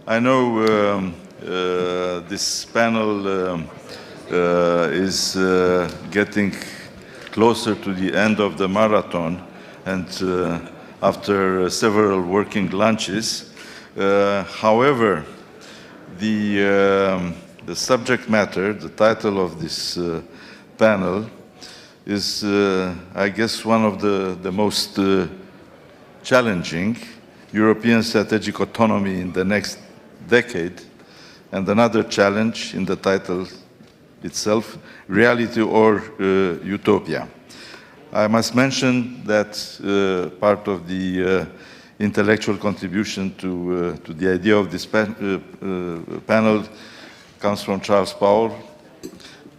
I know this panel is getting closer to the end of the marathon, and after several working lunches. However, the subject matter, the title of this panel is, I guess, one of the most challenging: European strategic autonomy in the next decade, and another challenge in the title itself, reality or utopia. I must mention that part of the intellectual contribution to the idea of this panel comes from Charles Powell,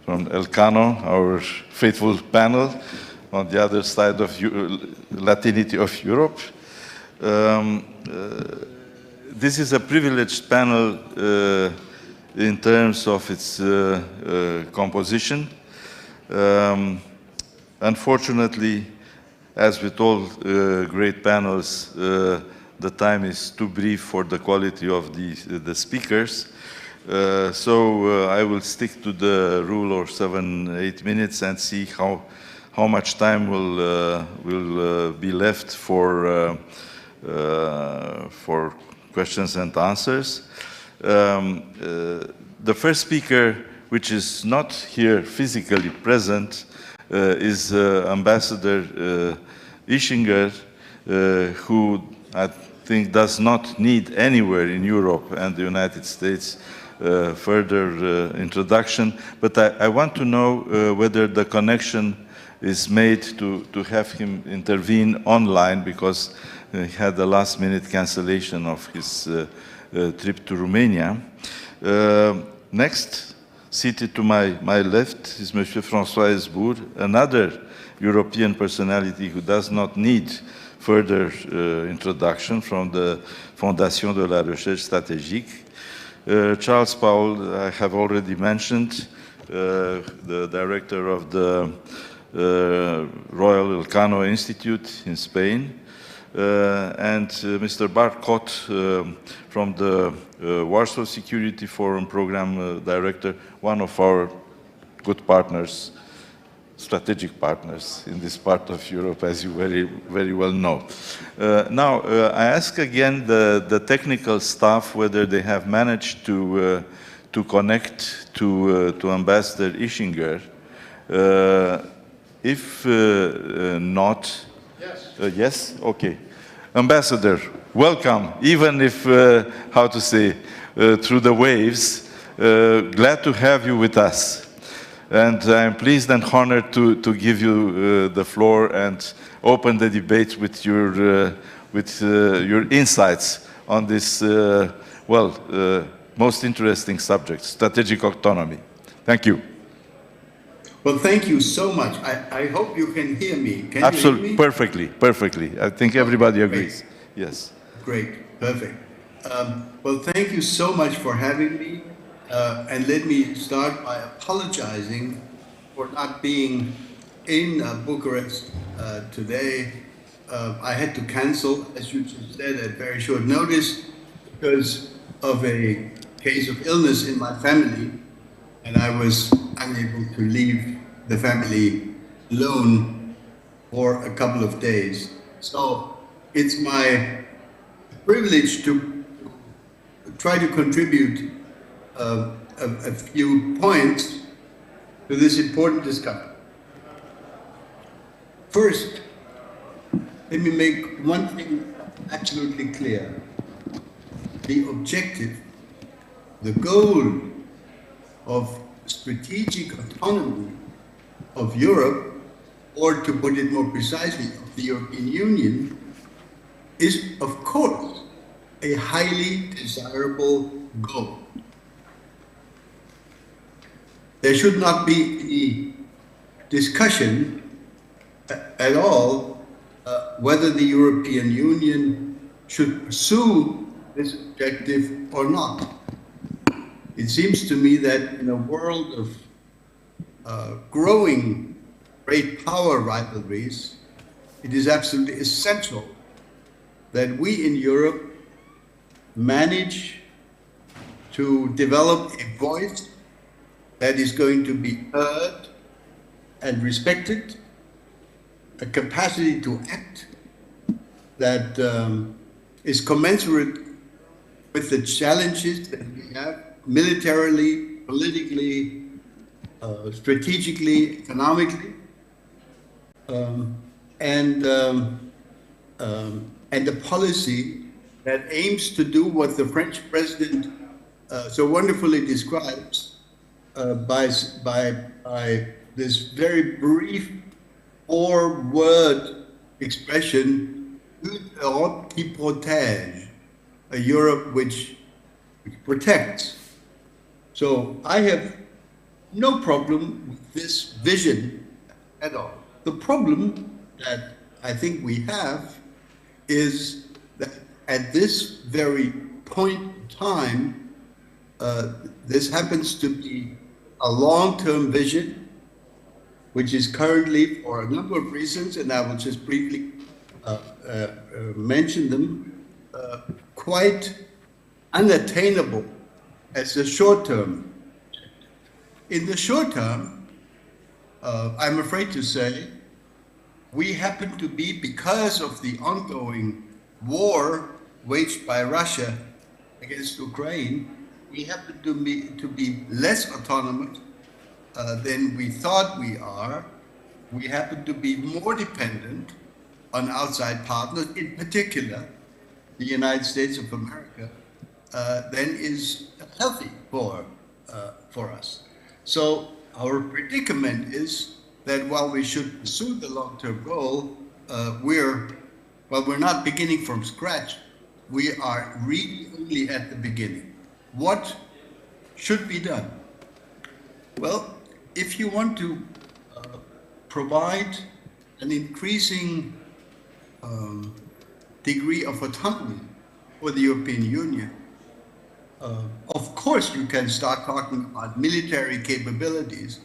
from Elcano, our faithful panel, on the other side of Latinity of Europe. This is a privileged panel in terms of its composition. Unfortunately, as with all great panels, the time is too brief for the quality of the speakers. So I will stick to the rule of 7-8 minutes and see how much time will be left for questions and answers. The first speaker, which is not here physically present, is Ambassador ISCHINGER, who I think does not need anywhere in Europe and the United States further introduction. But I want to know whether the connection is made to have him intervene online, because he had the last-minute cancellation of his trip to Romania. Next, seated to my left, is Monsieur François HEISBOURG, another European personality who does not need further introduction, from the Fondation de la Recherche Strategique. Charles Powell, I have already mentioned, the director of the Royal Elcano Institute in Spain, and Mr. Bart from the Warsaw Security Forum Program Director, one of our good partners, strategic partners in this part of Europe, as you very well know. Now, I ask again the technical staff whether they have managed to connect to Ambassador ISCHINGER. If not, yes. Yes? Okay. Ambassador, welcome, even if, how to say, through the waves. Glad to have you with us. And I'm pleased and honored to give you the floor and open the debate with your insights on this, most interesting subject, strategic autonomy. Thank you. Well, thank you so much. I hope you can hear me. Can Absolutely, you hear me? Perfectly. I think everybody agrees. Great. Yes. Great, perfect. Well, thank you so much for having me. And let me start by apologizing for not being in Bucharest today. I had to cancel, as you just said, at very short notice because of a case of illness in my family, and I was unable to leave the family alone for a couple of days. So it's my privilege to try to contribute a few points to this important discussion. First, let me make one thing absolutely clear. The objective, the goal of strategic autonomy of Europe, or to put it more precisely, of the European Union, is, of course, a highly desirable goal. There should not be any discussion at all whether the European Union should pursue this objective or not. It seems to me that in a world of growing great power rivalries, it is absolutely essential that we in Europe manage to develop a voice that is going to be heard and respected, a capacity to act that is commensurate with the challenges that we have militarily, politically, strategically, economically, and a policy that aims to do what the French president so wonderfully describes by this very brief four-word expression, une Europe qui protège, a Europe which protects. So I have no problem with this vision at all. The problem that I think we have is that at this very point in time, this happens to be a long-term vision, which is currently, for a number of reasons, and I will just briefly mention them, quite unattainable as the short term. In the short term, I'm afraid to say, we happen to be, because of the ongoing war waged by Russia against Ukraine, we happen to be less autonomous than we thought we are. We happen to be more dependent on outside partners, in particular the United States of America, than is healthy for us. So our predicament is that while we should pursue the long-term goal, we're not beginning from scratch. We are really only at the beginning. What should be done? Well, if you want to provide an increasing degree of autonomy for the European Union, of course you can start talking about military capabilities,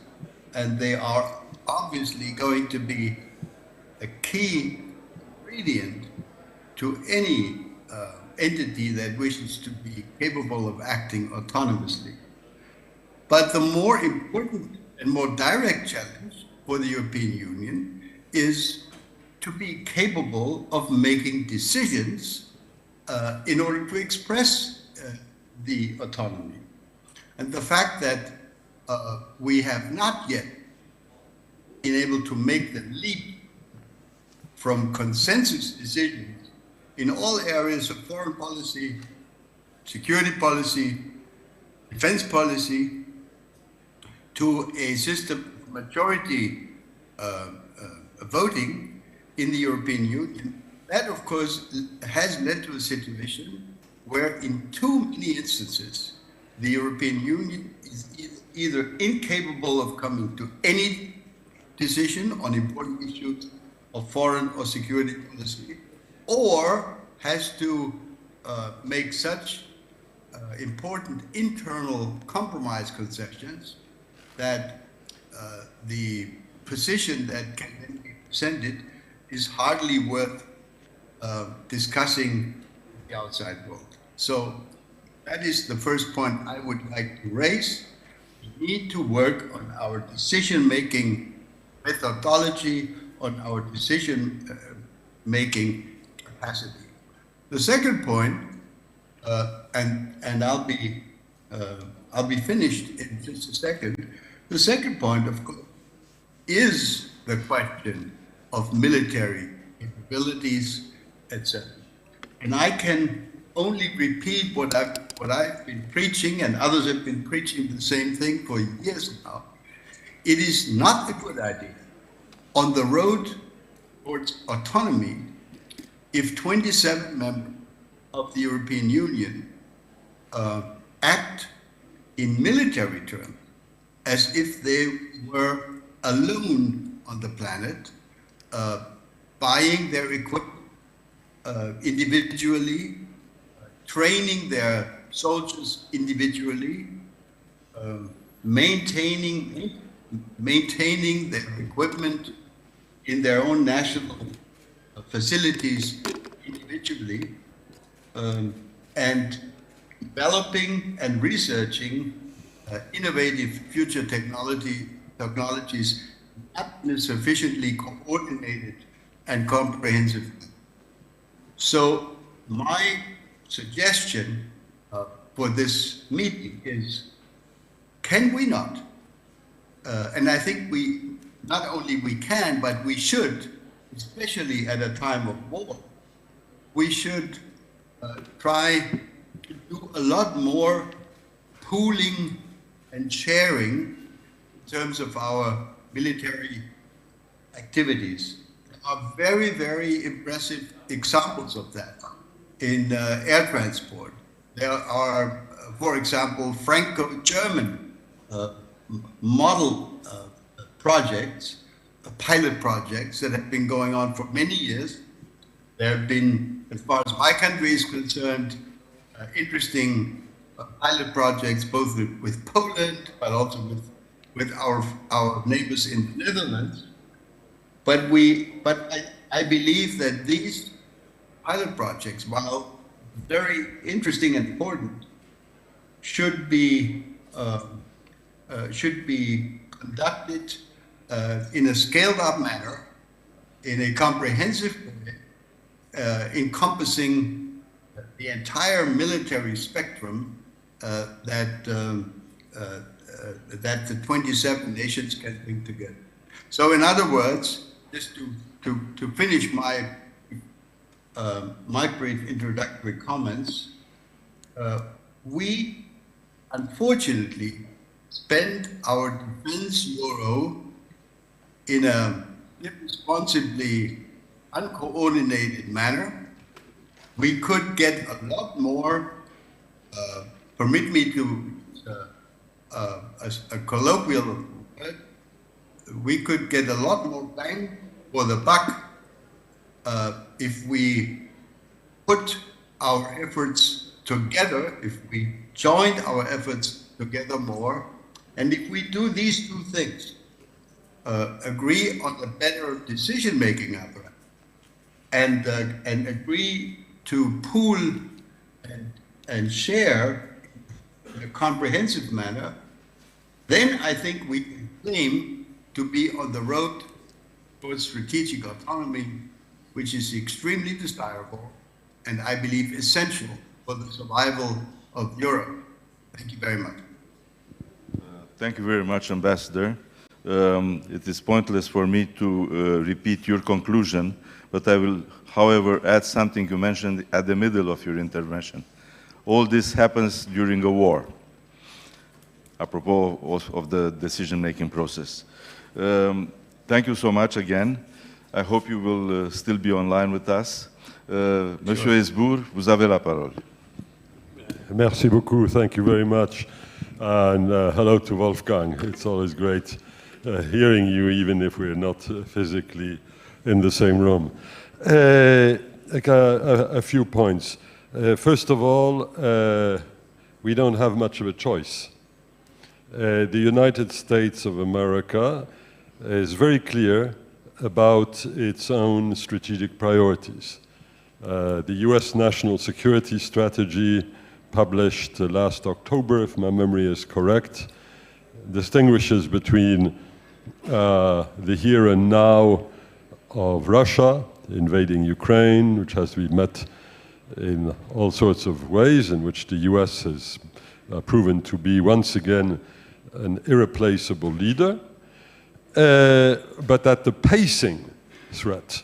and they are obviously going to be a key ingredient to any entity that wishes to be capable of acting autonomously. But the more important and more direct challenge for the European Union is to be capable of making decisions in order to express the autonomy. And the fact that we have not yet been able to make the leap from consensus decisions in all areas of foreign policy, security policy, defense policy, to a system of majority voting in the European Union, that of course has led to a situation where in too many instances the European Union is either incapable of coming to any decision on important issues of foreign or security policy, or has to make such important internal compromise concessions that the position that can then be presented is hardly worth discussing the outside world. So that is the first point I would like to raise. We need to work on our decision-making methodology, on our decision-making capacity. The second point, and I'll be finished in just a second. The second point, of course, is the question of military capabilities, etc. And I can only repeat what I've been preaching, and others have been preaching the same thing for years now. It is not a good idea on the road towards autonomy if 27 members of the European Union act in military terms as if they were alone on the planet, buying their equipment individually, training their soldiers individually, maintaining their equipment in their own national facilities individually, and developing and researching innovative future technologies not in a sufficiently coordinated and comprehensive. So my suggestion for this meeting is, can we not, and I think we, not only we can, but we should, especially at a time of war, we should try to do a lot more pooling and sharing in terms of our military activities. There are very, very impressive examples of that in air transport. There are, for example, Franco-German model projects, pilot projects that have been going on for many years. There have been, as far as my country is concerned, interesting pilot projects both with Poland, but also with our neighbors in the Netherlands. But I believe that these pilot projects, while very interesting and important, should be conducted in a scaled-up manner, in a comprehensive way, encompassing the entire military spectrum that the 27 nations can bring together. So, in other words, just to finish my brief introductory comments, we unfortunately spend our defense euro in a irresponsibly uncoordinated manner. We could get a lot more, permit me to a colloquial word, we could get a lot more bang for the buck if we put our efforts together, if we joined our efforts together more, and if we do these two things, agree on a better decision-making apparatus, and agree to pool and share in a comprehensive manner, then I think we can claim to be on the road towards strategic autonomy, which is extremely desirable and I believe essential for the survival of Europe. Thank you very much. Thank you very much, Ambassador. It is pointless for me to repeat your conclusion, but I will, however, add something you mentioned at the middle of your intervention. All this happens during a war, apropos of the decision-making process. Thank you so much again. I hope you will still be online with us. Monsieur HEISBOURG, vous avez la parole. Merci beaucoup. Thank you very much. And hello to Wolfgang. It's always great hearing you, even if we're not physically in the same room. A few points. First of all, we don't have much of a choice. The United States of America is very clear about its own strategic priorities. The US National Security Strategy, published last October, if my memory is correct, distinguishes between the here and now of Russia invading Ukraine, which has to be met in all sorts of ways, in which the US has proven to be once again an irreplaceable leader, but that the pacing threat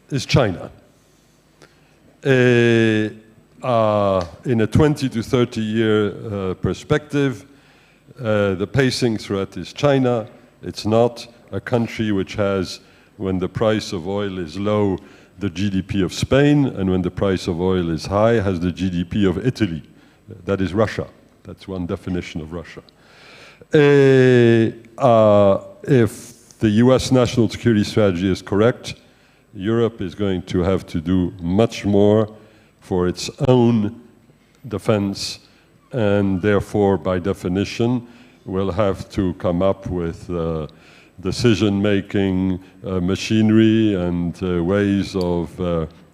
is China. In a 20 to 30 year perspective, the pacing threat is China. It's not a country which has, when the price of oil is low, the GDP of Spain, and when the price of oil is high, has the GDP of Italy. That is Russia. That's one definition of Russia. If the US national security strategy is correct, Europe is going to have to do much more for its own defense, and therefore, by definition, will have to come up with decision-making machinery and ways of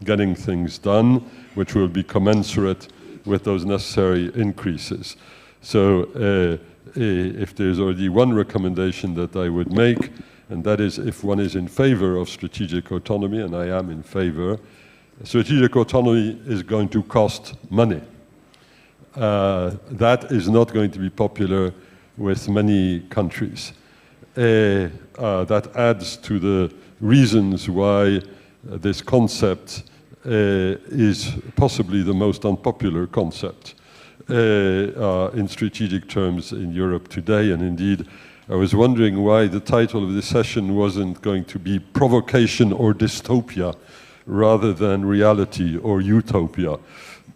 getting things done, which will be commensurate with those necessary increases. So if there's already one recommendation that I would make, and that is if one is in favor of strategic autonomy, and I am in favor, strategic autonomy is going to cost money. That is not going to be popular with many countries. That adds to the reasons why this concept is possibly the most unpopular concept in strategic terms in Europe today. And indeed, I was wondering why the title of this session wasn't going to be Provocation or Dystopia rather than Reality or Utopia.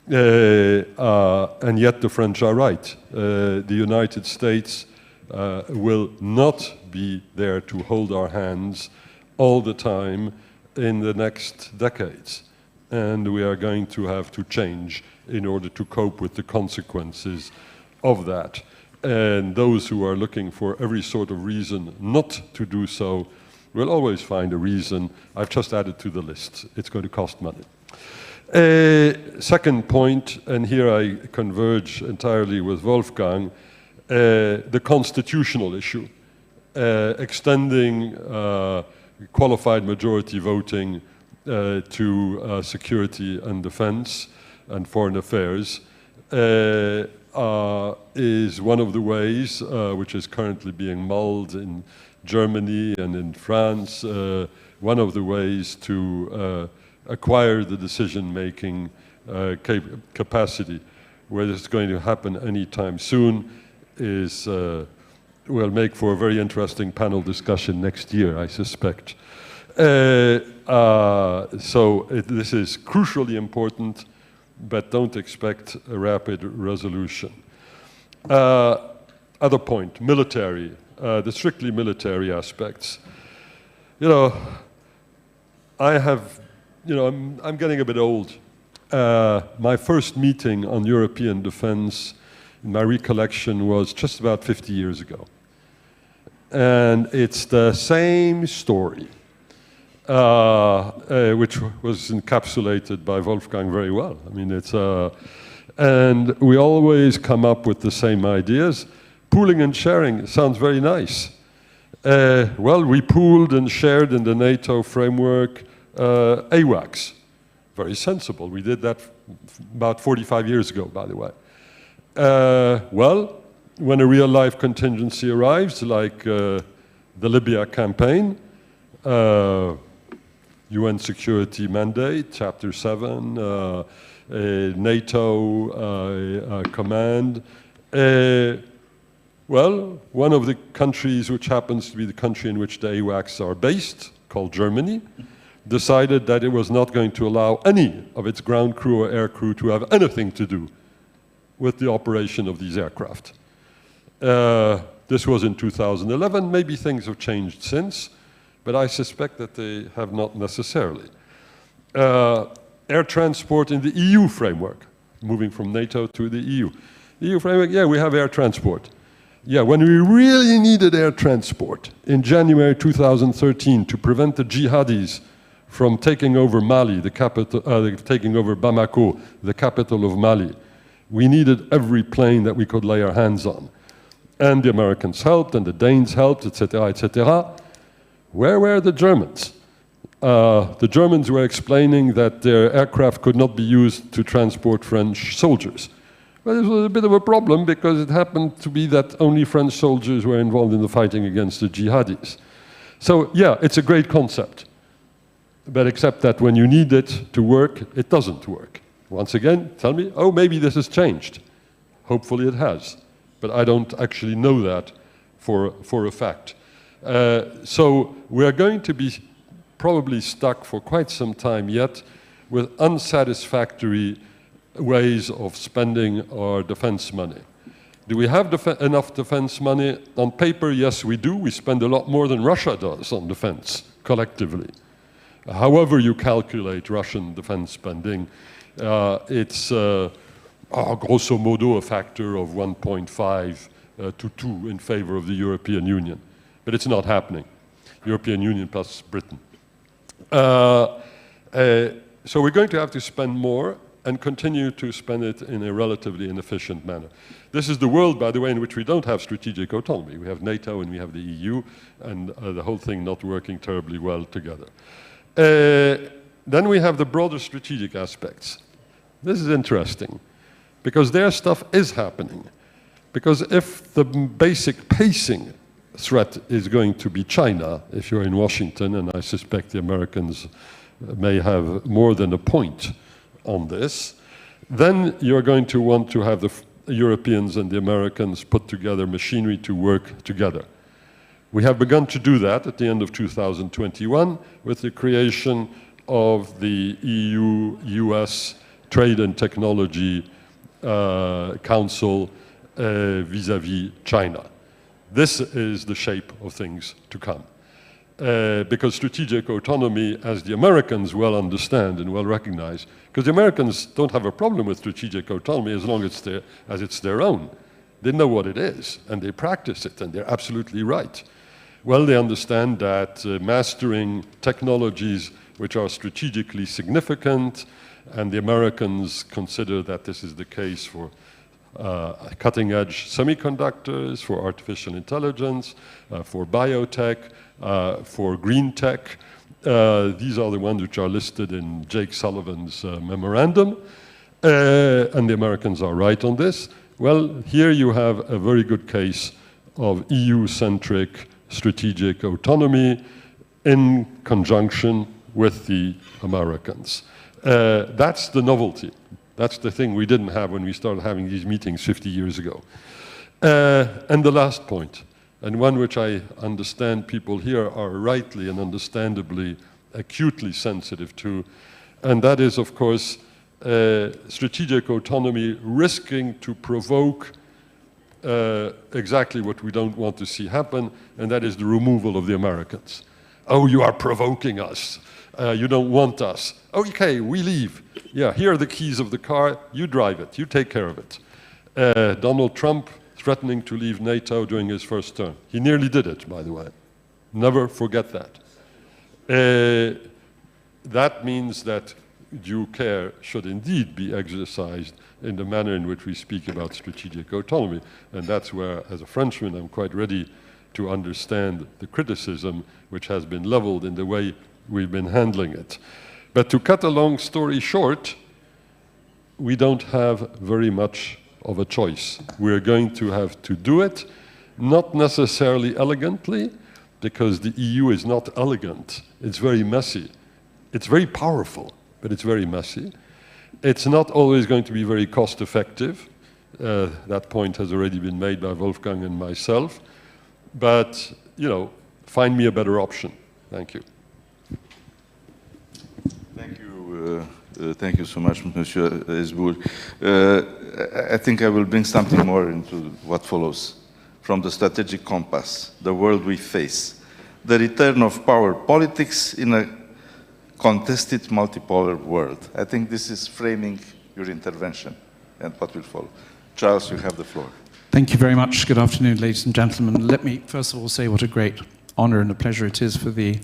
And yet the French are right. The United States will not be there to hold our hands all the time in the next decades. And we are going to have to change in order to cope with the consequences of that. And those who are looking for every sort of reason not to do so will always find a reason. I've just added to the list. It's going to cost money. Second point, and here I converge entirely with Wolfgang, the constitutional issue, extending qualified majority voting to security and defense and foreign affairs is one of the ways which is currently being mulled in Germany and in France, one of the ways to acquire the decision-making capacity. Whether it's going to happen anytime soon is will make for a very interesting panel discussion next year, I suspect. This is crucially important, but don't expect a rapid resolution. Other point, military, the strictly military aspects. You know, I'm getting a bit old. My first meeting on European defense, in my recollection, was just about 50 years ago. And it's the same story, which was encapsulated by Wolfgang very well. I mean, and we always come up with the same ideas. Pooling and sharing sounds very nice. Well, we pooled and shared in the NATO framework AWACS. Very sensible. We did that about 45 years ago, by the way. Well, when a real-life contingency arrives, like the Libya campaign, UN Security Mandate, Chapter 7, NATO command. Well, one of the countries which happens to be the country in which the AWACS are based, called Germany, decided that it was not going to allow any of its ground crew or air crew to have anything to do with the operation of these aircraft. This was in 2011. Maybe things have changed since, but I suspect that they have not necessarily. Air transport in the EU framework, moving from NATO to the EU. EU framework, yeah, we have air transport. Yeah, when we really needed air transport in January 2013 to prevent the jihadis from taking over Mali, the capital, taking over Bamako, the capital of Mali, we needed every plane that we could lay our hands on. And the Americans helped, and the Danes helped, etc., etc. Where were the Germans? The Germans were explaining that their aircraft could not be used to transport French soldiers. Well, this was a bit of a problem because it happened to be that only French soldiers were involved in the fighting against the jihadis. So, yeah, it's a great concept. But except that when you need it to work, it doesn't work. Once again, tell me, oh, maybe this has changed. Hopefully it has. But I don't actually know that for a fact. So we're going to be probably stuck for quite some time yet with unsatisfactory ways of spending our defense money. Do we have enough defense money? On paper, yes, we do. We spend a lot more than Russia does on defense, collectively. However you calculate Russian defense spending, it's grosso modo a factor of 1.5 to 2 in favor of the European Union. But it's not happening. European Union plus Britain. So we're going to have to spend more, and continue to spend it in a relatively inefficient manner. This is the world, by the way, in which we don't have strategic autonomy. We have NATO and we have the EU, and the whole thing not working terribly well together. Then we have the broader strategic aspects. This is interesting, because their stuff is happening. Because if the basic pacing threat is going to be China, if you're in Washington, and I suspect the Americans may have more than a point on this, then you're going to want to have the Europeans and the Americans put together machinery to work together. We have begun to do that at the end of 2021 with the creation of the EU-US Trade and Technology Council vis-à-vis China. This is the shape of things to come. Because strategic autonomy, as the Americans well understand and well recognize, because the Americans don't have a problem with strategic autonomy as long as it's their own. They know what it is, and they practice it, and they're absolutely right. Well, they understand that mastering technologies which are strategically significant, and the Americans consider that this is the case for cutting-edge semiconductors, for artificial intelligence, for biotech, for green tech. These are the ones which are listed in Jake Sullivan's memorandum, and the Americans are right on this. Well, here you have a very good case of EU-centric strategic autonomy in conjunction with the Americans. That's the novelty. That's the thing we didn't have when we started having these meetings 50 years ago. And the last point, and one which I understand people here are rightly and understandably acutely sensitive to, and that is, of course, strategic autonomy risking to provoke exactly what we don't want to see happen, and that is the removal of the Americans. Oh, you are provoking us. You don't want us. Okay, we leave. Yeah, here are the keys of the car. You drive it. You take care of it. Donald Trump threatening to leave NATO during his first term. He nearly did it, by the way. Never forget that. That means that due care should indeed be exercised in the manner in which we speak about strategic autonomy. And that's where, as a Frenchman, I'm quite ready to understand the criticism which has been leveled in the way we've been handling it. But to cut a long story short, we don't have very much of a choice. We're going to have to do it, not necessarily elegantly, because the EU is not elegant. It's very messy. It's very powerful, but it's very messy. It's not always going to be very cost effective. That point has already been made by Wolfgang and myself. But, you know, find me a better option. Thank you. Thank you so much, Monsieur HEISBOURG. I think I will bring something more into what follows. From the strategic compass, the world we face, the return of power politics in a contested multipolar world. I think this is framing your intervention and what will follow. Charles, you have the floor. Thank you very much. Good afternoon, ladies and gentlemen. Let me first of all say what a great honor and a pleasure it is for the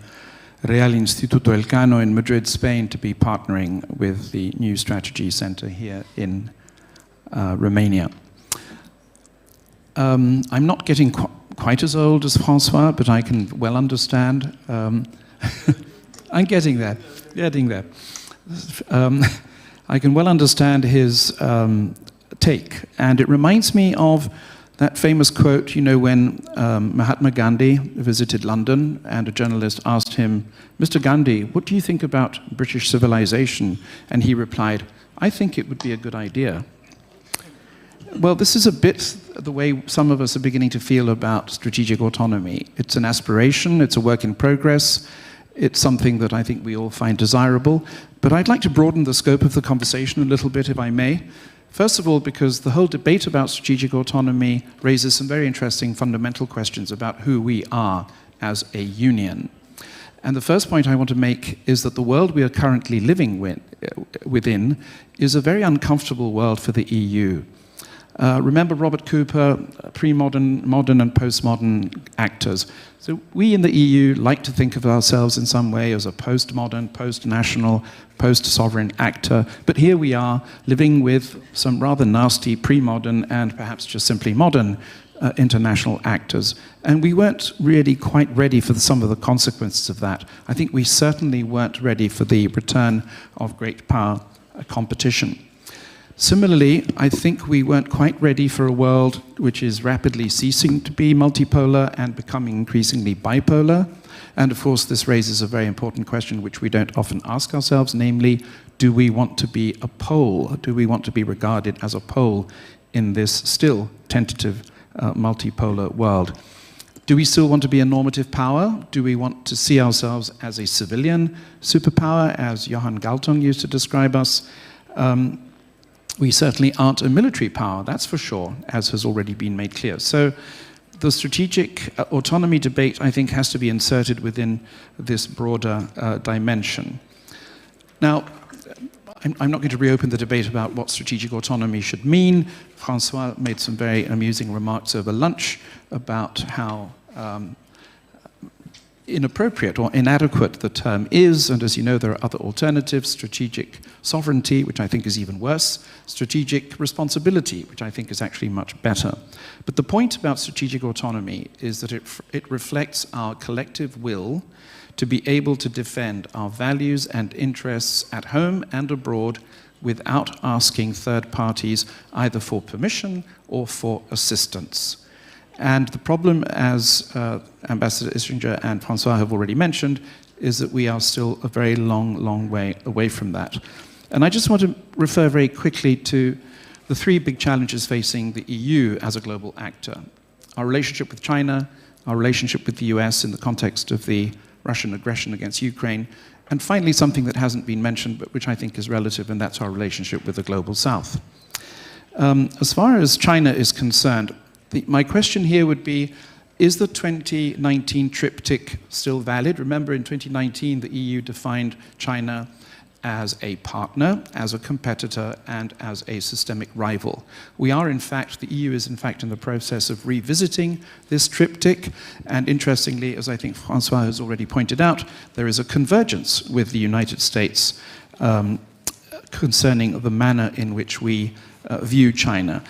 Real Instituto Elcano in Madrid, Spain, to be partnering with the new Strategy Center here in Romania. I'm not getting quite as old as François, but I can well understand. I'm getting there. I can well understand his take, and it reminds me of that famous quote, you know, when Mahatma Gandhi visited London and a journalist asked him, "Mr. Gandhi, what do you think about British civilization?" And he replied, "I think it would be a good idea." Well, this is a bit the way some of us are beginning to feel about strategic autonomy. It's an aspiration, it's a work in progress, it's something that I think we all find desirable, but I'd like to broaden the scope of the conversation a little bit, if I may. First of all, because the whole debate about strategic autonomy raises some very interesting fundamental questions about who we are as a union. And the first point I want to make is that the world we are currently living within is a very uncomfortable world for the EU. Remember Robert Cooper, pre-modern, modern and postmodern actors. So we in the EU like to think of ourselves in some way as a postmodern, post-national, post-sovereign actor, but here we are living with some rather nasty pre-modern and perhaps just simply modern international actors. And we weren't really quite ready for some of the consequences of that. I think we certainly weren't ready for the return of great power competition. Similarly, I think we weren't quite ready for a world which is rapidly ceasing to be multipolar and becoming increasingly bipolar. And of course, this raises a very important question which we don't often ask ourselves, namely, do we want to be a pole? Do we want to be regarded as a pole in this still tentative multipolar world? Do we still want to be a normative power? Do we want to see ourselves as a civilian superpower, as Johan Galtung used to describe us? We certainly aren't a military power, that's for sure, as has already been made clear. So the strategic autonomy debate, I think, has to be inserted within this broader dimension. Now, I'm not going to reopen the debate about what strategic autonomy should mean. François made some very amusing remarks over lunch about how inappropriate or inadequate the term is, and as you know, there are other alternatives: strategic sovereignty, which I think is even worse, strategic responsibility, which I think is actually much better. But the point about strategic autonomy is that it reflects our collective will to be able to defend our values and interests at home and abroad without asking third parties either for permission or for assistance. And the problem, as Ambassador Ischinger and François have already mentioned, is that we are still a very long, long way away from that. And I just want to refer very quickly to the three big challenges facing the EU as a global actor: our relationship with China, our relationship with the US in the context of the Russian aggression against Ukraine, and finally something that hasn't been mentioned but which I think is relative, and that's our relationship with the global south. As far as China is concerned, my question here would be, is the 2019 triptych still valid? Remember, in 2019, the EU defined China as a partner, as a competitor, and as a systemic rival. We are, in fact, the EU is, in fact, in the process of revisiting this triptych, and interestingly, as I think François has already pointed out, there is a convergence with the United States concerning the manner in which we view China.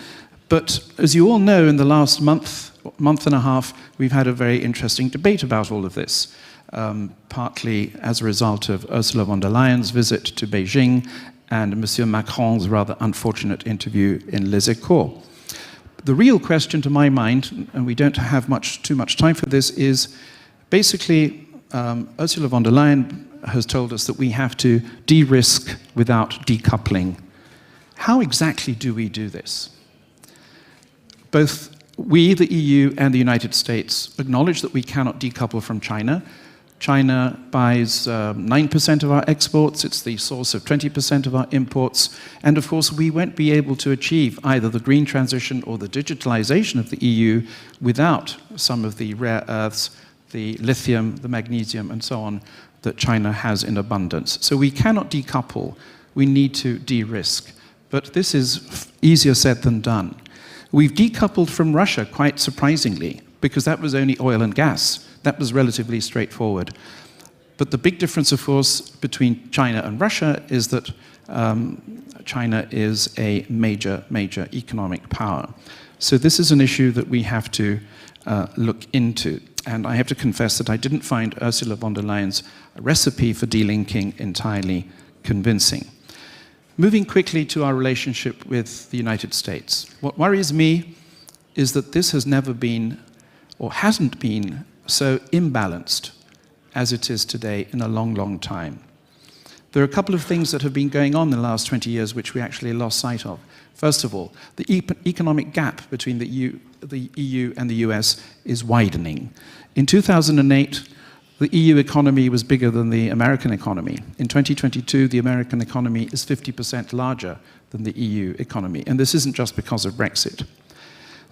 But as you all know, in the last month and a half, we've had a very interesting debate about all of this, partly as a result of Ursula von der Leyen's visit to Beijing and Monsieur Macron's rather unfortunate interview in Les Echos. The real question to my mind, and we don't have too much time for this, is basically Ursula von der Leyen has told us that we have to de-risk without decoupling. How exactly do we do this? Both we, the EU, and the United States acknowledge that we cannot decouple from China. China buys 9% of our exports, it's the source of 20% of our imports, and of course we won't be able to achieve either the green transition or the digitalization of the EU without some of the rare earths, the lithium, the magnesium, and so on that China has in abundance. So we cannot decouple, we need to de-risk. But this is easier said than done. We've decoupled from Russia, quite surprisingly, because that was only oil and gas. That was relatively straightforward. But the big difference, of course, between China and Russia is that China is a major, major economic power. So this is an issue that we have to look into. And I have to confess that I didn't find Ursula von der Leyen's recipe for delinking entirely convincing. Moving quickly to our relationship with the United States. What worries me is that this has never been, or hasn't been, so imbalanced as it is today in a long, long time. There are a couple of things that have been going on in the last 20 years which we actually lost sight of. First of all, the economic gap between the EU and the US is widening. In 2008, the EU economy was bigger than the American economy. In 2022, the American economy is 50% larger than the EU economy. And this isn't just because of Brexit.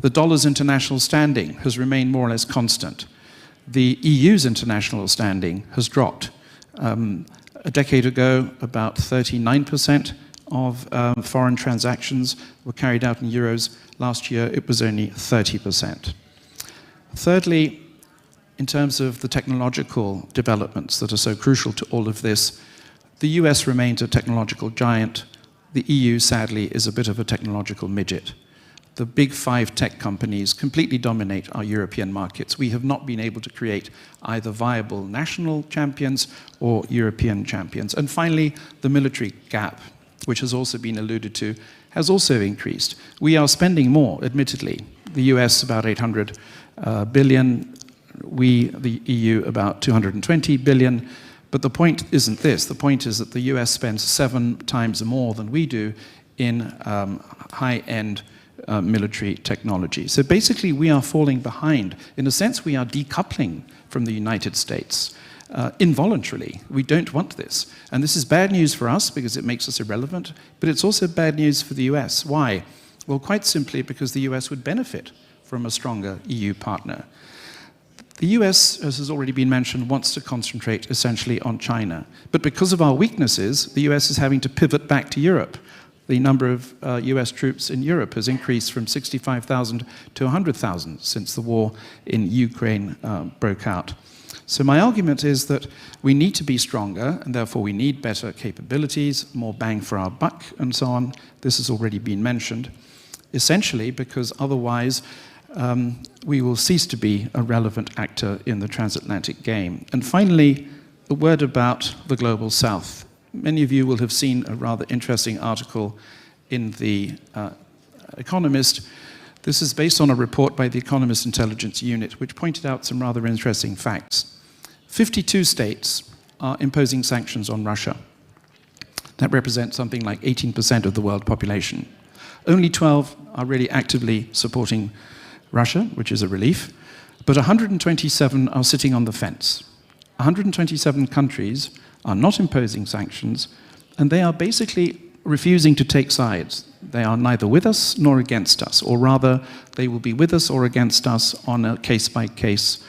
The dollar's international standing has remained more or less constant. The EU's international standing has dropped. A decade ago, about 39% of foreign transactions were carried out in euros. Last year, it was only 30%. Thirdly, in terms of the technological developments that are so crucial to all of this, the US remains a technological giant. The EU, sadly, is a bit of a technological midget. The big 5 tech companies completely dominate our European markets. We have not been able to create either viable national champions or European champions. And finally, the military gap, which has also been alluded to, has also increased. We are spending more, admittedly. The US about 800 billion, we, the EU, about 220 billion. But the point isn't this. The point is that the US spends 7 times more than we do in high-end military technology. So basically, we are falling behind. In a sense, we are decoupling from the United States involuntarily. We don't want this. And this is bad news for us because it makes us irrelevant, but it's also bad news for the US. Why? Well, quite simply because the US would benefit from a stronger EU partner. The US, as has already been mentioned, wants to concentrate essentially on China. But because of our weaknesses, the US is having to pivot back to Europe. The number of US troops in Europe has increased from 65,000 to 100,000 since the war in Ukraine broke out. So my argument is that we need to be stronger, and therefore we need better capabilities, more bang for our buck, and so on. This has already been mentioned, essentially because otherwise we will cease to be a relevant actor in the transatlantic game. And finally, a word about the Global South. Many of you will have seen a rather interesting article in The Economist. This is based on a report by the Economist Intelligence Unit, which pointed out some rather interesting facts. 52 states are imposing sanctions on Russia. That represents something like 18% of the world population. Only 12 are really actively supporting Russia, which is a relief, but 127 are sitting on the fence. 127 countries are not imposing sanctions, and they are basically refusing to take sides. They are neither with us nor against us, or rather, they will be with us or against us on a case-by-case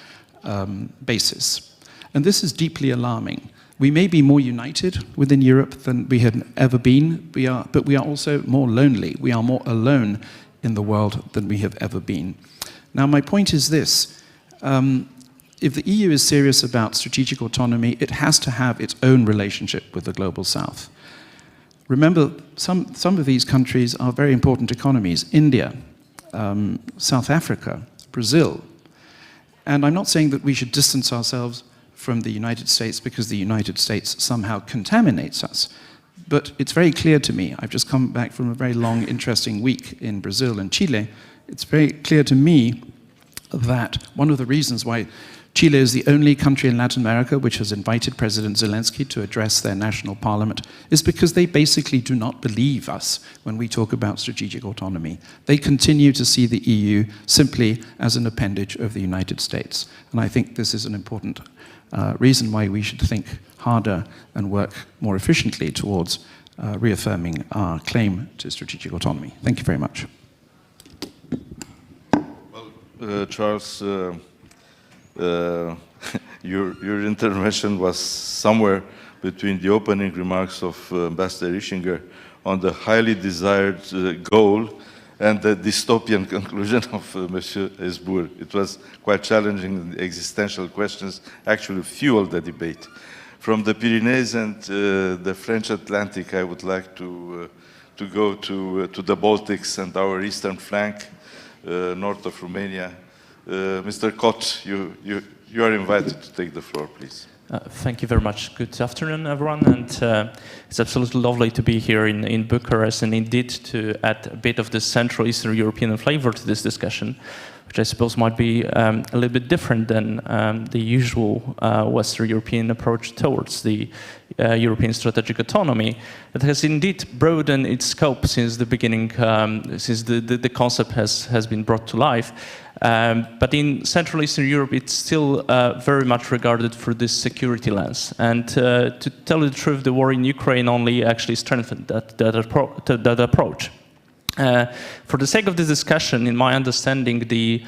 basis. And this is deeply alarming. We may be more united within Europe than we had ever been, but we are also more lonely. We are more alone in the world than we have ever been. Now, my point is this. If the EU is serious about strategic autonomy, it has to have its own relationship with the Global South. Remember, some of these countries are very important economies. India, South Africa, Brazil. And I'm not saying that we should distance ourselves from the United States because the United States somehow contaminates us. But it's very clear to me, I've just come back from a very long, interesting week in Brazil and Chile. It's very clear to me that one of the reasons why Chile is the only country in Latin America which has invited President Zelensky to address their national parliament is because they basically do not believe us when we talk about strategic autonomy. They continue to see the EU simply as an appendage of the United States. And I think this is an important reason why we should think harder and work more efficiently towards reaffirming our claim to strategic autonomy. Thank you very much. Well, Charles, your intervention was somewhere between the opening remarks of Ambassador ISCHINGER on the highly desired goal and the dystopian conclusion of Monsieur HEISBOURG. It was quite challenging. The existential questions actually fueled the debate. From the Pyrenees and the French Atlantic, I would like to go to the Baltics and our eastern flank, north of Romania. Mr. Kot, you are invited to take the floor, please. Thank you very much. Good afternoon, everyone. And it's absolutely lovely to be here in Bucharest and indeed to add a bit of the Central Eastern European flavor to this discussion, which I suppose might be a little bit different than the usual Western European approach towards the European strategic autonomy. It has indeed broadened its scope since the beginning, since the concept has been brought to life. But in Central Eastern Europe, it's still very much regarded through this security lens. And to tell you the truth, the war in Ukraine only actually strengthened that approach. For the sake of this discussion, in my understanding, the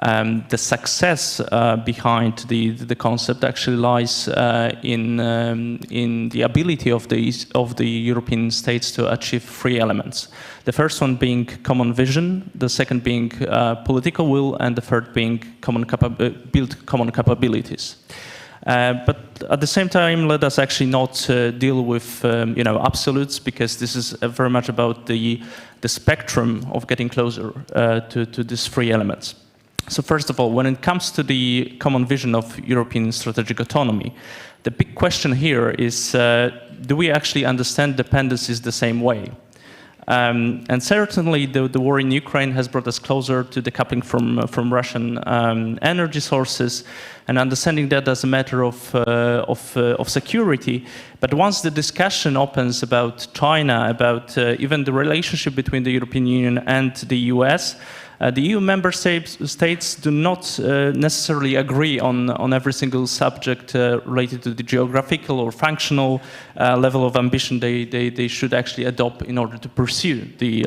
The success behind the concept actually lies in the ability of the European states to achieve three elements. The first one being common vision, the second being political will, and the third being build common capabilities. But at the same time, let us actually not deal with absolutes, because this is very much about the spectrum of getting closer to these three elements. So first of all, when it comes to the common vision of European strategic autonomy, the big question here is, do we actually understand dependencies the same way? And certainly the war in Ukraine has brought us closer to decoupling from Russian energy sources and understanding that as a matter of security. But once the discussion opens about China, about even the relationship between the European Union and the US, the EU member states do not necessarily agree on every single subject related to the geographical or functional level of ambition they should actually adopt in order to pursue the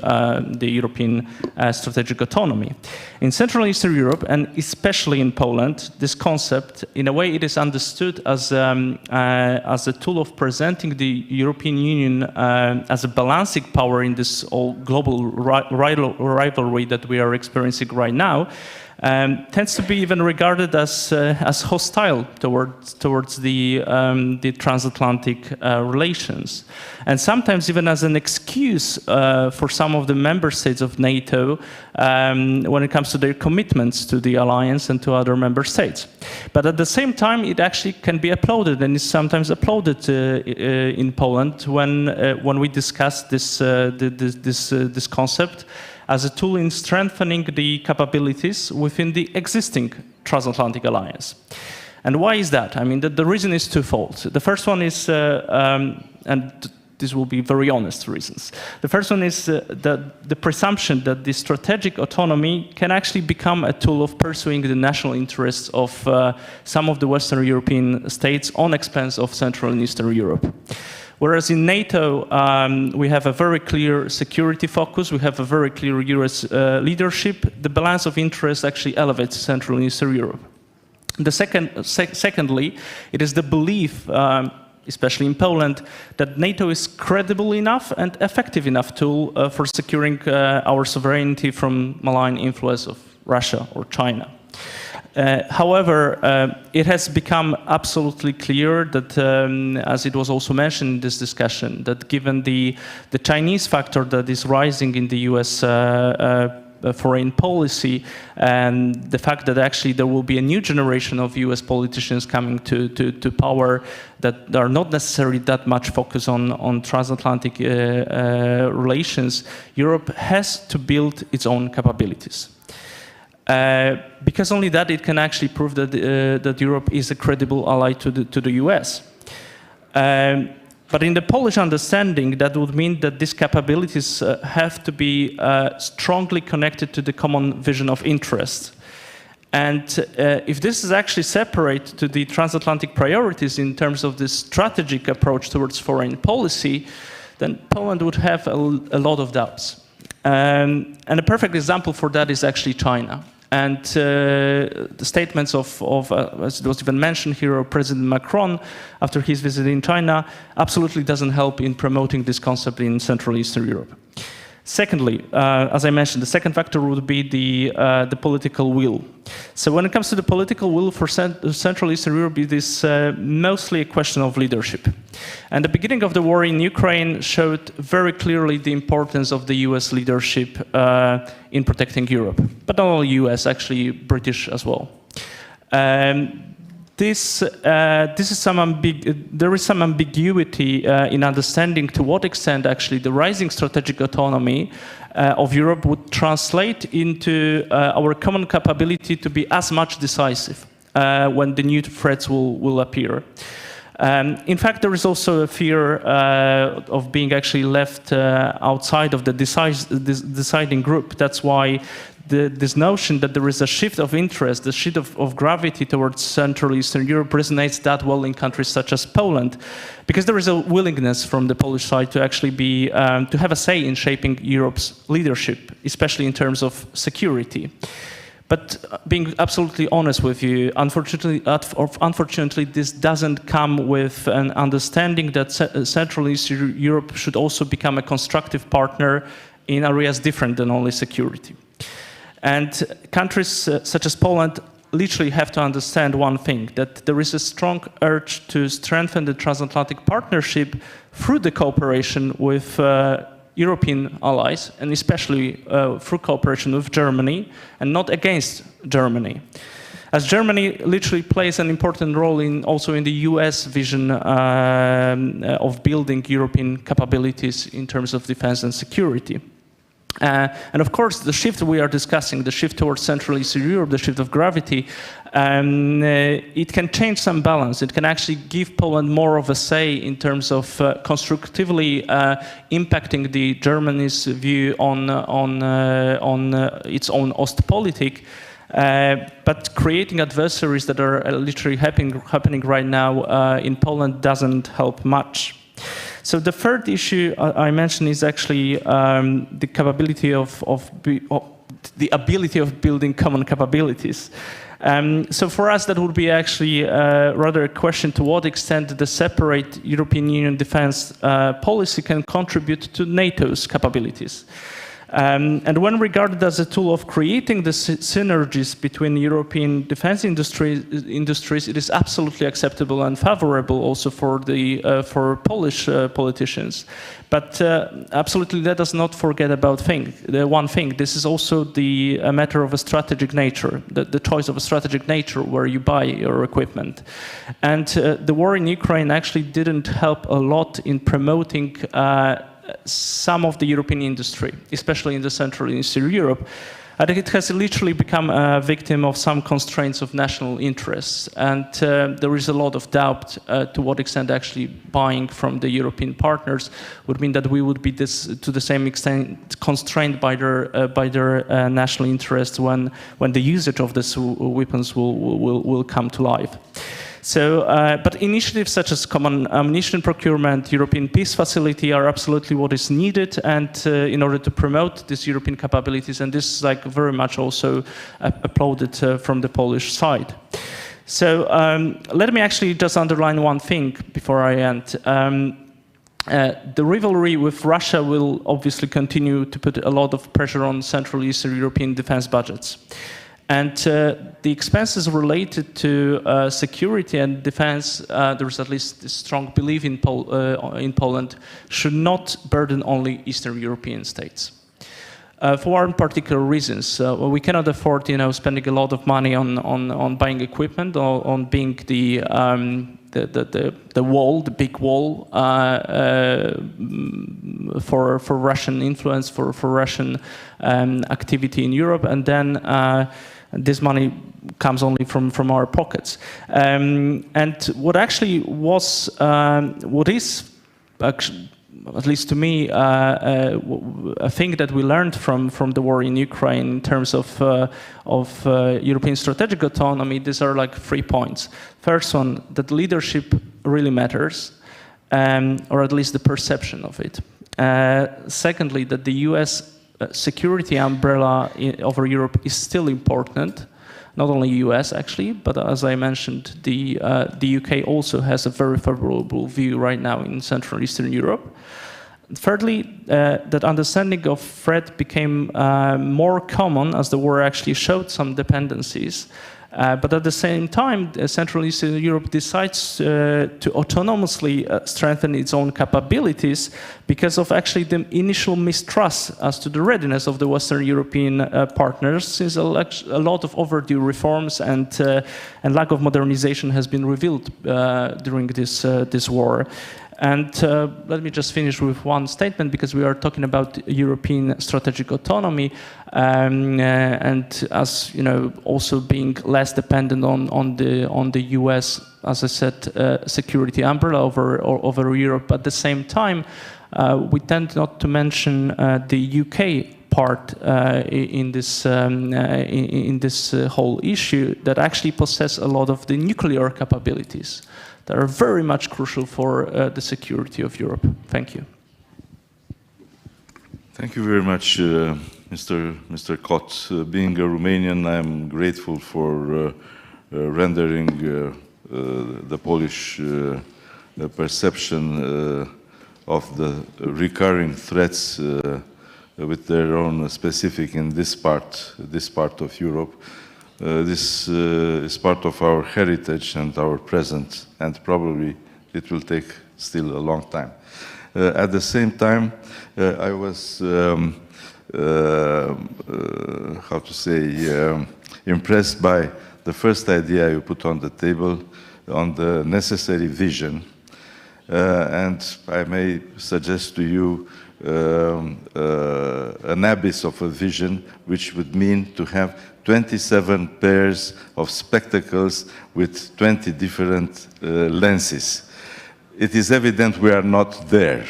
European strategic autonomy. In Central and Eastern Europe, and especially in Poland, this concept, in a way, it is understood as a tool of presenting the European Union as a balancing power in this all global rivalry that we are experiencing right now, tends to be even regarded as hostile towards the transatlantic relations, and sometimes even as an excuse for some of the member states of NATO when it comes to their commitments to the alliance and to other member states. But at the same time, it actually can be applauded, and is sometimes applauded in Poland when we discuss this concept as a tool in strengthening the capabilities within the existing transatlantic alliance. And why is that? I mean, the reason is twofold. The first one is, and this will be very honest reasons. The first one is the presumption that the strategic autonomy can actually become a tool of pursuing the national interests of some of the Western European states on expense of Central and Eastern Europe. Whereas in NATO, we have a very clear security focus, we have a very clear US leadership, the balance of interest actually elevates Central and Eastern Europe. Secondly, it is the belief, especially in Poland, that NATO is credible enough and effective enough tool for securing our sovereignty from malign influence of Russia or China. However, it has become absolutely clear that, as it was also mentioned in this discussion, that given the Chinese factor that is rising in the US foreign policy, and the fact that actually there will be a new generation of US politicians coming to power that are not necessarily that much focused on transatlantic relations, Europe has to build its own capabilities. Because only that it can actually prove that Europe is a credible ally to the US. But in the Polish understanding, that would mean that these capabilities have to be strongly connected to the common vision of interest. And if this is actually separate to the transatlantic priorities in terms of this strategic approach towards foreign policy, then Poland would have a lot of doubts. And a perfect example for that is actually China. And the statements of as it was even mentioned here, of President Macron after his visit in China absolutely doesn't help in promoting this concept in Central Eastern Europe. Secondly, as I mentioned, the second factor would be the political will. So when it comes to the political will for Central Eastern Europe, it is mostly a question of leadership. And the beginning of the war in Ukraine showed very clearly the importance of the US leadership in protecting Europe. But not only US, actually British as well. There is some ambiguity in understanding to what extent actually the rising strategic autonomy of Europe would translate into our common capability to be as much decisive when the new threats will appear. In fact, there is also a fear of being actually left outside of the deciding group. That's why this notion that there is a shift of interest, the shift of gravity towards Central Eastern Europe resonates that well in countries such as Poland, because there is a willingness from the Polish side to actually be, to have a say in shaping Europe's leadership, especially in terms of security. But being absolutely honest with you, unfortunately, this doesn't come with an understanding that Central and Eastern Europe should also become a constructive partner in areas different than only security. And countries such as Poland literally have to understand one thing, that there is a strong urge to strengthen the transatlantic partnership through the cooperation with European allies, and especially through cooperation with Germany, and not against Germany. As Germany literally plays an important role also in the US vision of building European capabilities in terms of defense and security. And of course, the shift we are discussing, the shift towards Central Eastern Europe, the shift of gravity, it can change some balance. It can actually give Poland more of a say in terms of constructively impacting the Germany's view on its own Ostpolitik, but creating adversaries that are literally happening right now in Poland doesn't help much. So the third issue I mentioned is actually the capability the ability of building common capabilities. So for us, that would be actually rather a question to what extent the separate European Union defense policy can contribute to NATO's capabilities. And when regarded as a tool of creating the synergies between European defense industries, it is absolutely acceptable and favorable also for Polish politicians. But absolutely, let us not forget about one thing. This is also a matter of a strategic nature, the choice of a strategic nature where you buy your equipment. And the war in Ukraine actually didn't help a lot in promoting some of the European industry, especially in the Central and Eastern Europe. I think it has literally become a victim of some constraints of national interests. And there is a lot of doubt to what extent actually buying from the European partners would mean that we would be to the same extent constrained by their national interests when the usage of these weapons will come to life. So, but initiatives such as common ammunition procurement, European peace facility are absolutely what is needed, and in order to promote these European capabilities, and this is like very much also applauded from the Polish side. So let me actually just underline one thing before I end. The rivalry with Russia will obviously continue to put a lot of pressure on Central Eastern European defense budgets. And the expenses related to security and defense, there is at least a strong belief in Poland, should not burden only Eastern European states. For one particular reasons, we cannot afford, spending a lot of money on buying equipment, or on being the wall, the big wall for Russian influence, for Russian activity in Europe, and then this money comes only from our pockets. And what actually was, what is, at least to me, a thing that we learned from the war in Ukraine in terms of European strategic autonomy, these are like 3 points. First one, that leadership really matters, or at least the perception of it. Secondly, that the US security umbrella over Europe is still important. Not only US actually, but as I mentioned, the UK also has a very favorable view right now in Central and Eastern Europe. Thirdly, that understanding of threat became more common as the war actually showed some dependencies. But at the same time, Central and Eastern Europe decides to autonomously strengthen its own capabilities because of actually the initial mistrust as to the readiness of the Western European partners, since a lot of overdue reforms and lack of modernization has been revealed during this war. And let me just finish with one statement, because we are talking about European strategic autonomy, and as you know, also being less dependent on the US, as I said, security umbrella over Europe. At the same time, we tend not to mention the UK part in this whole issue, that actually possess a lot of the nuclear capabilities that are very much crucial for the security of Europe. Thank you. Thank you very much, Mr. Kot. Being a Romanian, I'm grateful for rendering the Polish perception of the recurring threats with their own specific in this part of Europe. This is part of our heritage and our present, and probably it will take still a long time. At the same time, I was, how to say, impressed by the first idea you put on the table on the necessary vision. And I may suggest to you an abyss of a vision, which would mean to have 27 pairs of spectacles with 20 different lenses. It is evident we are not there.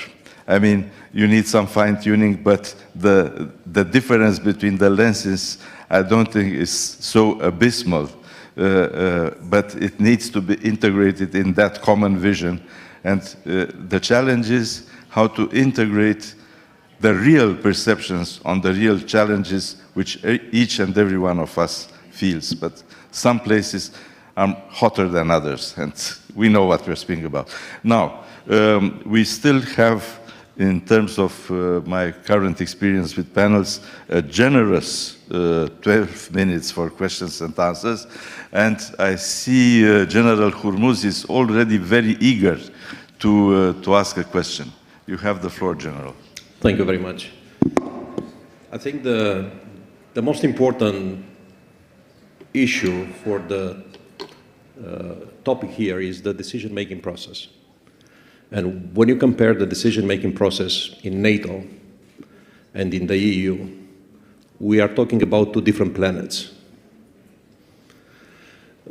I mean, you need some fine-tuning, but the difference between the lenses, I don't think is so abysmal, but it needs to be integrated in that common vision. And the challenge is how to integrate the real perceptions on the real challenges which each and every one of us feels. But some places are hotter than others, and we know what we're speaking about. Now, we still have, in terms of my current experience with panels, a generous 12 minutes for questions and answers. And I see General Hormuz is already very eager to ask a question. You have the floor, General. Thank you very much. I think the most important issue for the topic here is the decision-making process. And when you compare the decision-making process in NATO and in the EU, we are talking about two different planets.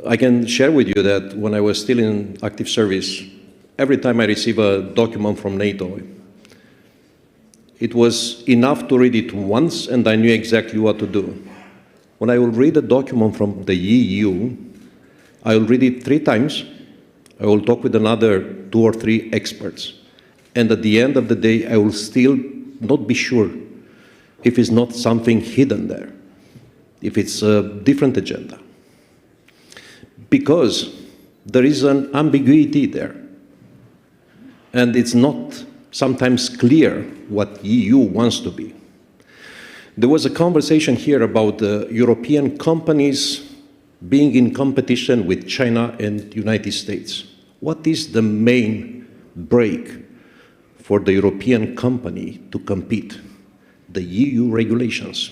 I can share with you that when I was still in active service, every time I receive a document from NATO, it was enough to read it once and I knew exactly what to do. When I will read a document from the EU, I will read it 3 times, I will talk with another 2 or 3 experts, and at the end of the day, I will still not be sure if it's not something hidden there, if it's a different agenda. Because there is an ambiguity there, and it's not sometimes clear what EU wants to be. There was a conversation here about European companies being in competition with China and the United States. What is the main break for the European company to compete? The EU regulations.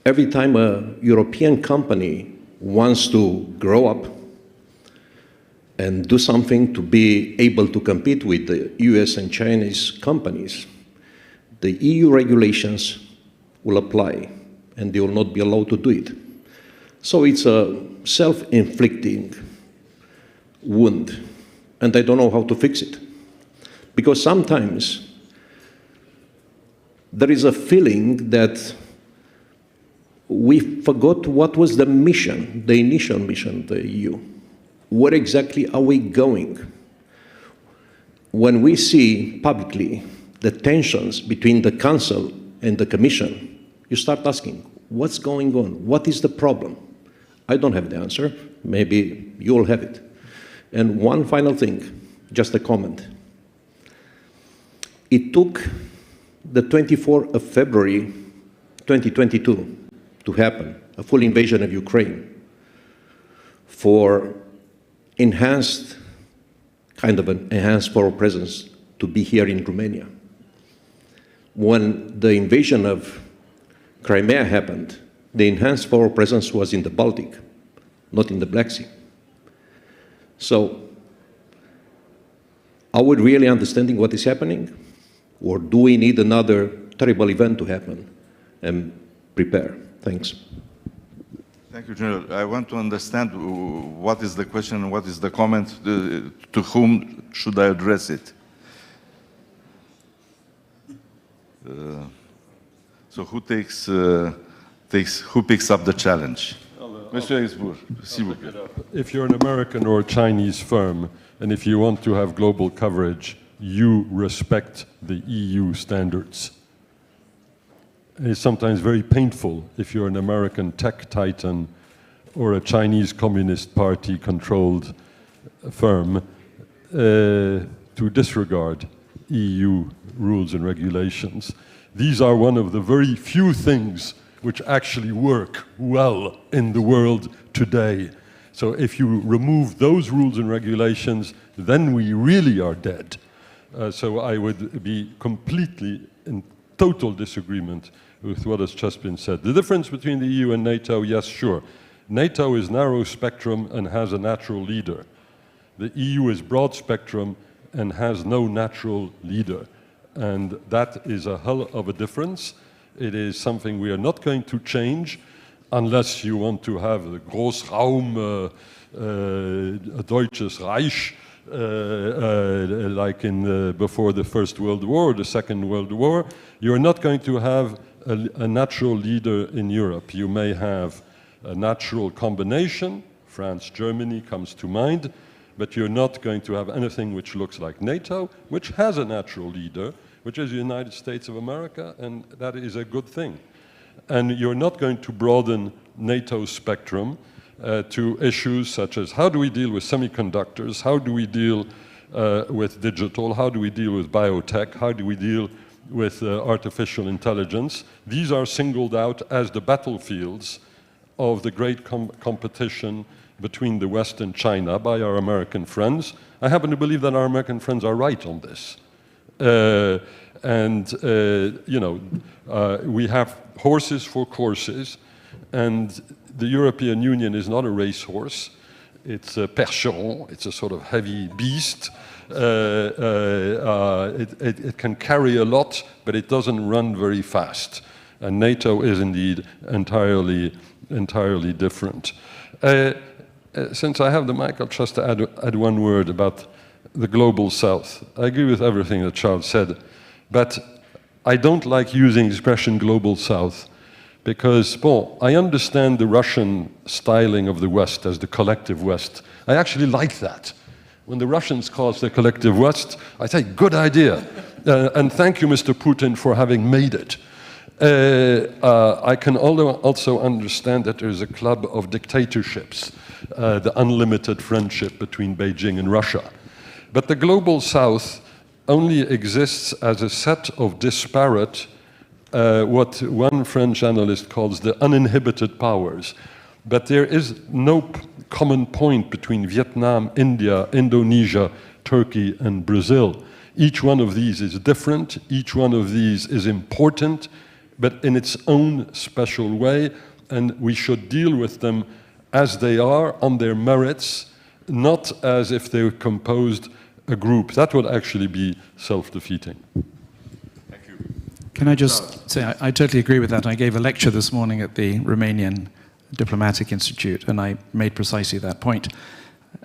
Every time a European company wants to grow up and do something to be able to compete with the US and Chinese companies, the EU regulations will apply and they will not be allowed to do it. So it's a self-inflicting wound, and I don't know how to fix it. Because sometimes there is a feeling that we forgot what was the mission, the initial mission of the EU. Where exactly are we going? When we see publicly the tensions between the Council and the Commission, you start asking, what's going on? What is the problem? I don't have the answer. Maybe you'll have it. And one final thing, just a comment. It took the 24th of February 2022 to happen, a full invasion of Ukraine, for enhanced, kind of an enhanced foreign presence to be here in Romania. When the invasion of Crimea happened, the enhanced foreign presence was in the Baltic, not in the Black Sea. So, are we really understanding what is happening? Or do we need another terrible event to happen and prepare? Thanks. Thank you, General. I want to understand what is the question and what is the comment. To whom should I address it? So who picks up the challenge? Monsieur HEISBOURG, s'il vous plaît. If you're an American or a Chinese firm, and if you want to have global coverage, you respect the EU standards. is sometimes very painful if you're an American tech titan or a Chinese Communist Party controlled firm to disregard EU rules and regulations. These are one of the very few things which actually work well in the world today. So if you remove those rules and regulations, then we really are dead. So I would be completely in total disagreement with what has just been said. The difference between the EU and NATO, yes, sure. NATO is narrow spectrum and has a natural leader. The EU is broad spectrum and has no natural leader. And that is a hell of a difference. It is something we are not going to change unless you want to have the Großraum, Deutsches Reich, like before the First World War or the Second World War. You're not going to have a natural leader in Europe. You may have a natural combination. France, Germany comes to mind. But you're not going to have anything which looks like NATO, which has a natural leader, which is the United States of America, and that is a good thing. And you're not going to broaden NATO's spectrum to issues such as how do we deal with semiconductors, how do we deal with digital, how do we deal with biotech, how do we deal with artificial intelligence. These are singled out as the battlefields of the great competition between the West and China by our American friends. I happen to believe that our American friends are right on this. We have horses for courses, and the European Union is not a racehorse. It's a percheron, it's a sort of heavy beast. It can carry a lot, but it doesn't run very fast. And NATO is indeed entirely different. Since I have the mic, I'll just add one word about the global south. I agree with everything that Charles said, but I don't like using the expression global south because, well, I understand the Russian styling of the West as the collective West. I actually like that. When the Russians call us the collective West, I say, good idea. And thank you, Mr. Putin, for having made it. I can also understand that there's a club of dictatorships, the unlimited friendship between Beijing and Russia. But the global south only exists as a set of disparate, what one French analyst calls the uninhibited powers. But there is no common point between Vietnam, India, Indonesia, Turkey, and Brazil. Each one of these is different, each one of these is important, but in its own special way, and we should deal with them as they are, on their merits, not as if they composed a group. That would actually be self-defeating. Thank you. Can I just say, I totally agree with that. I gave a lecture this morning at the Romanian Diplomatic Institute, and I made precisely that point.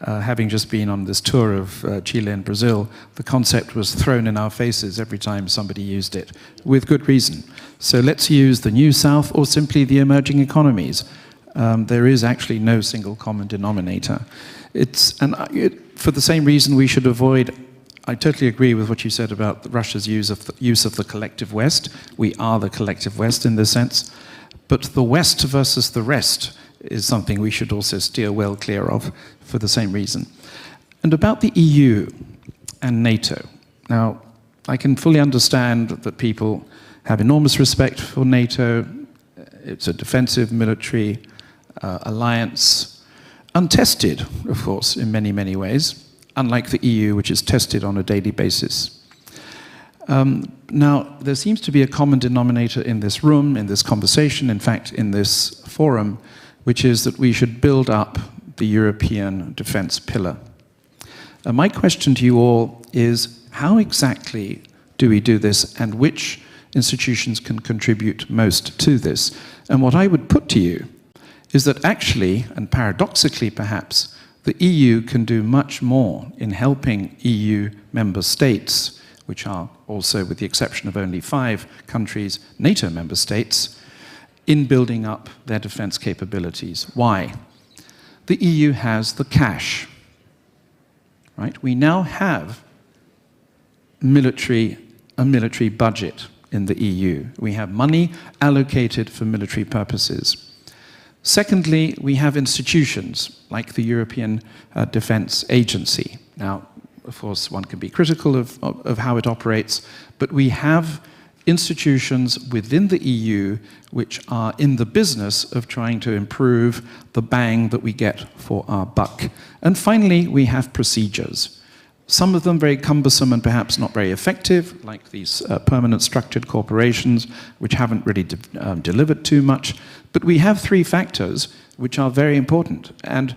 Having just been on this tour of Chile and Brazil, the concept was thrown in our faces every time somebody used it, with good reason. So let's use the New South or simply the emerging economies. There is actually no single common denominator. For the same reason we should avoid, I totally agree with what you said about Russia's use of the collective West. We are the collective West in this sense. But the West versus the rest is something we should also steer well clear of for the same reason. And about the EU and NATO. Now, I can fully understand that people have enormous respect for NATO. It's a defensive military alliance, untested, of course, in many, many ways, unlike the EU, which is tested on a daily basis. Now, there seems to be a common denominator in this room, in this conversation, in fact, in this forum, which is that we should build up the European defense pillar. My question to you all is, how exactly do we do this, and which institutions can contribute most to this? And what I would put to you is that actually, and paradoxically perhaps, the EU can do much more in helping EU member states, which are also, with the exception of only 5 countries, NATO member states, in building up their defense capabilities. Why? The EU has the cash, right? We now have a military budget, in the EU. We have money allocated for military purposes. Secondly, we have institutions like the European Defence Agency. Now, of course, one can be critical of how it operates, but we have institutions within the EU which are in the business of trying to improve the bang that we get for our buck. And finally, we have procedures. Some of them very cumbersome and perhaps not very effective, like these permanent structured corporations, which haven't really delivered too much. But we have three factors which are very important. And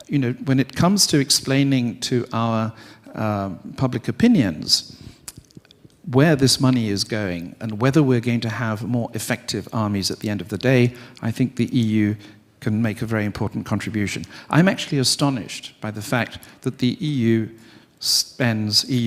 you know, when it comes to explaining to our public opinions where this money is going and whether we're going to have more effective armies at the end of the day, I think the EU can make a very important contribution. I'm actually astonished by the fact that the EU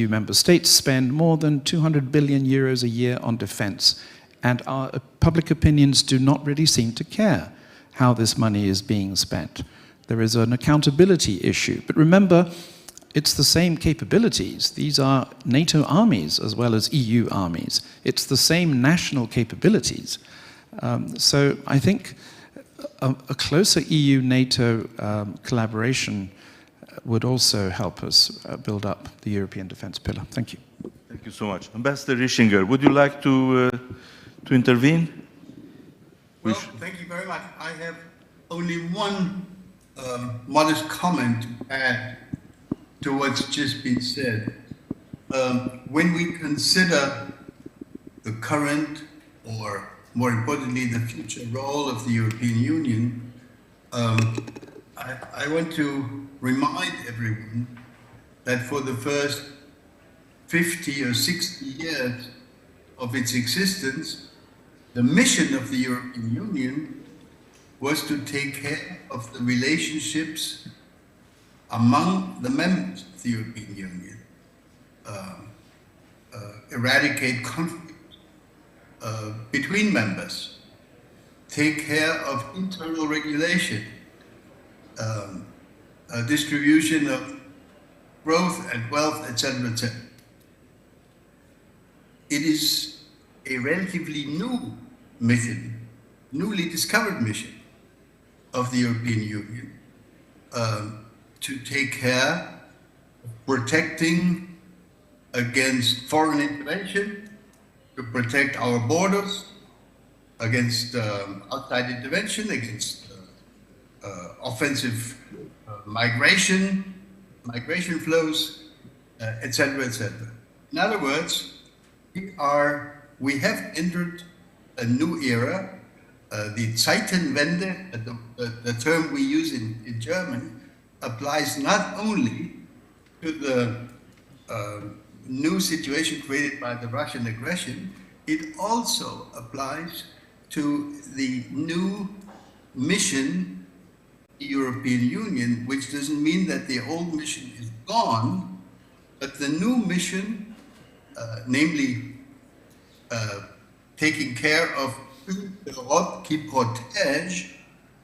member states spend more than 200 billion euros a year on defense, and our public opinions do not really seem to care how this money is being spent. There is an accountability issue, but remember, it's the same capabilities. These are NATO armies as well as EU armies. It's the same national capabilities. So I think a closer EU-NATO collaboration would also help us build up the European defense pillar. Thank you. Thank you so much. Ambassador Ischinger, would you like to intervene? Well, thank you very much. I have only one modest comment to add to what's just been said. When we consider the current, or more importantly, the future role of the European Union, I want to remind everyone that for the first 50 or 60 years of its existence, the mission of the European Union was to take care of the relationships among the members of the European Union, eradicate conflict between members, take care of internal regulation, distribution of growth and wealth, etc., etc. It is a relatively new mission, newly discovered mission of the European Union, to take care of protecting against foreign intervention, to protect our borders against outside intervention, against offensive migration flows, etc., etc. In other words, we have entered a new era. The Zeitenwende, the term we use in German, applies not only to the new situation created by the Russian aggression, it also applies to the new mission of the European Union, which doesn't mean that the old mission is gone, but the new mission, namely taking care of Europe qui protège,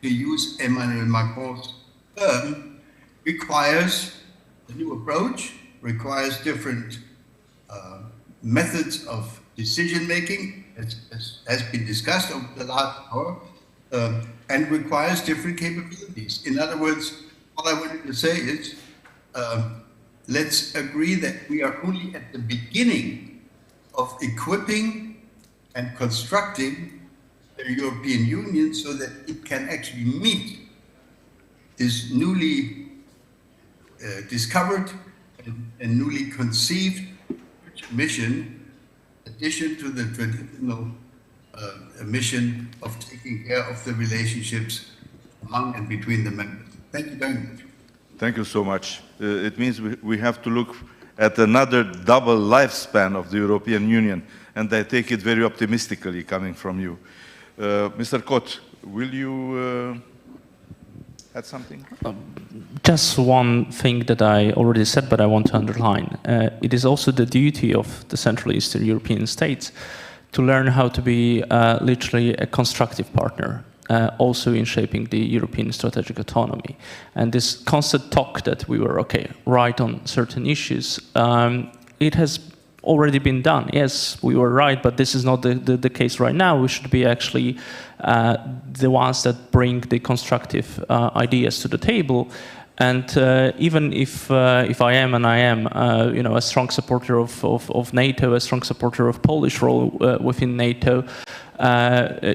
to use Emmanuel Macron's term, requires a new approach, requires different methods of decision-making, as has been discussed over the last hour, and requires different capabilities. In other words, all I wanted to say is, let's agree that we are only at the beginning of equipping and constructing the European Union so that it can actually meet this newly discovered and newly conceived mission, in addition to the traditional mission of taking care of the relationships among and between the members. Thank you very much. Thank you so much. It means we have to look at another double lifespan of the European Union, and I take it very optimistically coming from you. Mr. Kot, will you add something? Just one thing that I already said, but I want to underline. It is also the duty of the Central Eastern European states to learn how to be literally a constructive partner, also in shaping the European strategic autonomy. And this constant talk that we were, right on certain issues, it has already been done. Yes, we were right, but this is not the case right now. We should be actually the ones that bring the constructive ideas to the table. And even if I am, and I am, a strong supporter of NATO, a strong supporter of Polish role within NATO,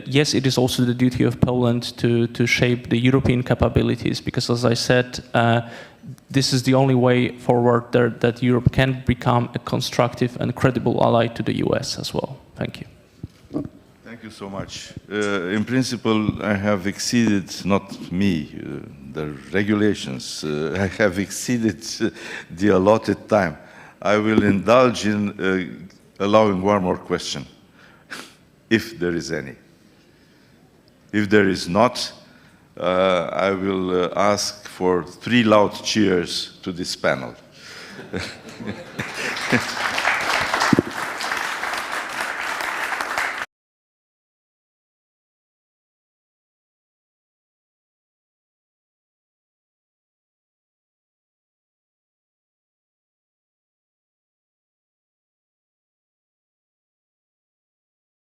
yes, it is also the duty of Poland to shape the European capabilities, because, as I said, this is the only way forward that Europe can become a constructive and credible ally to the US as well. Thank you. Thank you so much. In principle, I have exceeded, not me, the regulations, I have exceeded the allotted time. I will indulge in allowing one more question, if there is any. If there is not, I will ask for 3 loud cheers to this panel.